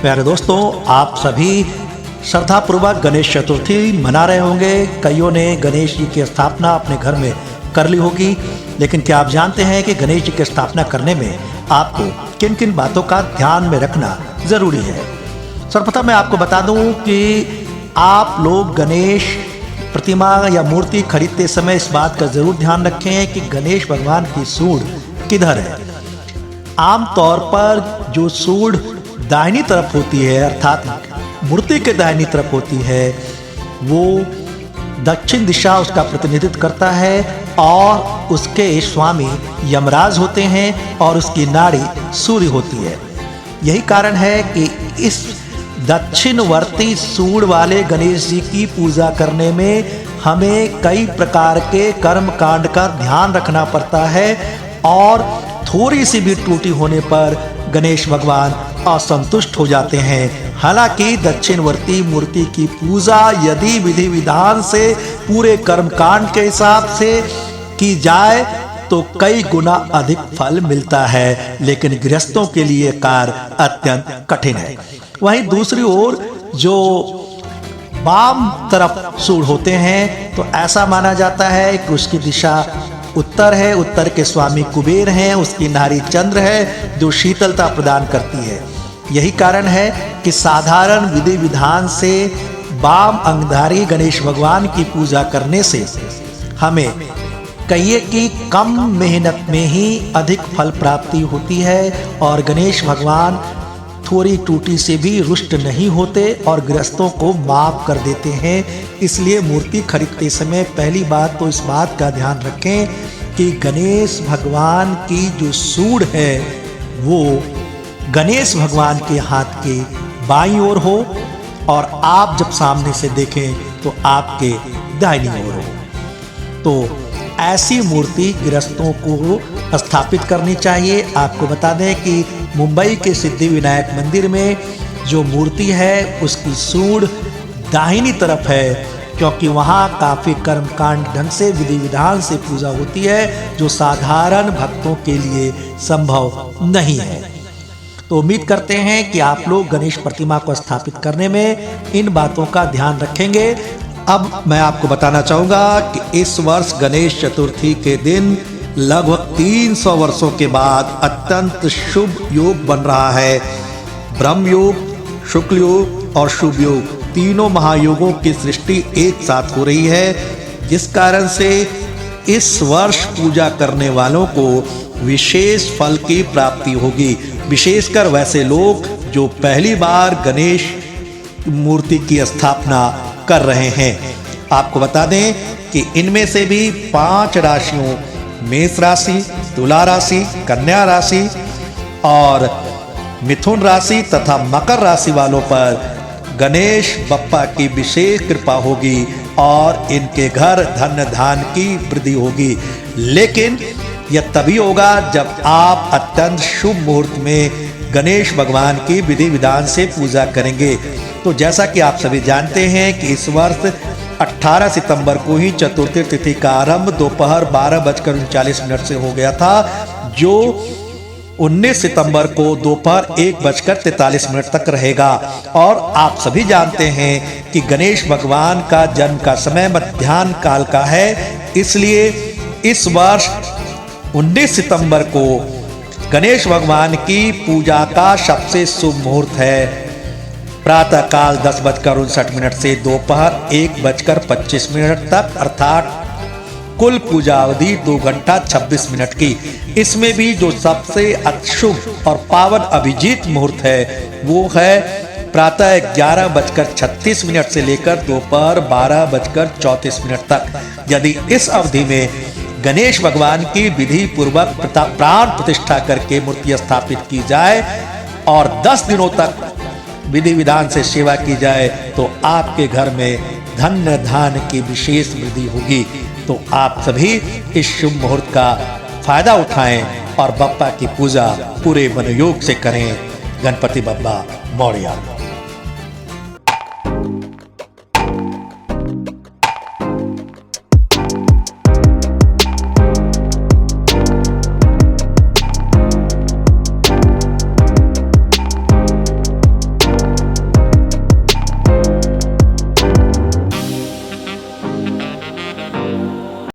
प्यारे दोस्तों, आप सभी श्रद्धापूर्वक गणेश चतुर्थी मना रहे होंगे। कईयों ने गणेश जी की स्थापना अपने घर में कर ली होगी, लेकिन क्या आप जानते हैं कि गणेश जी की स्थापना करने में आपको किन किन बातों का ध्यान में रखना ज़रूरी है। सर्वप्रथम मैं आपको बता दूं कि आप लोग गणेश प्रतिमा या मूर्ति खरीदते समय इस बात का ज़रूर ध्यान रखें कि गणेश भगवान की सूंड किधर है। आमतौर पर जो सूंड दाहिनी तरफ होती है, अर्थात मूर्ति के दाहिनी तरफ होती है, वो दक्षिण दिशा उसका प्रतिनिधित्व करता है और उसके स्वामी यमराज होते हैं और उसकी नाड़ी सूर्य होती है। यही कारण है कि इस दक्षिणवर्ती सूंड वाले गणेश जी की पूजा करने में हमें कई प्रकार के कर्म कांड का ध्यान रखना पड़ता है और थोड़ी सी भी त्रुटि होने पर गणेश भगवान असंतुष्ट हो जाते हैं। हालांकि दक्षिणवर्ती मूर्ति की पूजा यदि विधि विधान से पूरे कर्म कांड के हिसाब से की जाए तो कई गुना अधिक फल मिलता है, लेकिन गृहस्थों के लिए कार्य अत्यंत कठिन है। वहीं दूसरी ओर जो वाम तरफ सूंड होते हैं तो ऐसा माना जाता है कि उसकी दिशा उत्तर है, उत्तर के स्वामी कुबेर हैं, उसकी नारी चंद्र है जो शीतलता प्रदान करती है। यही कारण है कि साधारण विधि विधान से वाम अंगधारी गणेश भगवान की पूजा करने से हमें कहिए कि कम मेहनत में ही अधिक फल प्राप्ति होती है और गणेश भगवान थोड़ी त्रुटि से भी रुष्ट नहीं होते और गृहस्थों को माफ कर देते हैं। इसलिए मूर्ति खरीदते समय पहली बात तो इस बात का ध्यान रखें कि गणेश भगवान की जो सूंड है वो गणेश भगवान के हाथ के बाईं ओर हो और आप जब सामने से देखें तो आपके दाहिनी ओर हो। तो ऐसी मूर्ति गृहस्थों को स्थापित करनी चाहिए। आपको बता दें कि मुंबई के सिद्धि विनायक मंदिर में जो मूर्ति है उसकी सूंड दाहिनी तरफ है, क्योंकि वहाँ काफ़ी कर्मकांड ढंग से विधि विधान से पूजा होती है जो साधारण भक्तों के लिए संभव नहीं है। तो उम्मीद करते हैं कि आप लोग गणेश प्रतिमा को स्थापित करने में इन बातों का ध्यान रखेंगे। अब मैं आपको बताना चाहूँगा कि इस वर्ष गणेश चतुर्थी के दिन लगभग 300 वर्षों के बाद अत्यंत शुभ योग बन रहा है। ब्रह्म योग, शुक्ल योग और शुभ योग, तीनों महायोगों की सृष्टि एक साथ हो रही है, जिस कारण से इस वर्ष पूजा करने वालों को विशेष फल की प्राप्ति होगी। विशेषकर वैसे लोग जो पहली बार गणेश मूर्ति की स्थापना कर रहे हैं। आपको बता दें कि इनमें से भी 5 राशियों मेष राशि, तुला राशि, कन्या राशि और मिथुन राशि तथा मकर राशि वालों पर गणेश बप्पा की विशेष कृपा होगी और इनके घर धन धान की वृद्धि होगी। लेकिन यह तभी होगा जब आप अत्यंत शुभ मुहूर्त में गणेश भगवान की विधि विधान से पूजा करेंगे। तो जैसा कि आप सभी जानते हैं कि इस वर्ष 18 सितंबर को ही चतुर्थी तिथि का आरंभ दोपहर 12:39 से हो गया था, जो 19 सितंबर को दोपहर 1:43 तक रहेगा। और आप सभी जानते हैं कि गणेश भगवान का जन्म का समय मध्याह्न काल का है, इसलिए इस वर्ष 19 सितंबर को गणेश भगवान की पूजा का सबसे शुभ मुहूर्त है। प्रातः काल 10:59 से दोपहर 1:25 तक, अर्थात कुल पूजा अवधि 2 घंटा 26 मिनट की। इसमें भी जो सबसे अशुभ और पावन अभिजीत मुहूर्त है वो है प्रातः 11:36 से लेकर दोपहर 12:34 तक। यदि इस अवधि में गणेश भगवान की विधि पूर्वक प्राण प्रतिष्ठा करके मूर्ति स्थापित की जाए और 10 दिनों तक विधि विधान से सेवा की जाए तो आपके घर में धन धान की विशेष वृद्धि होगी। तो आप सभी इस शुभ मुहूर्त का फायदा उठाएं और बप्पा की पूजा पूरे मनोयोग से करें। गणपति बप्पा मौर्य।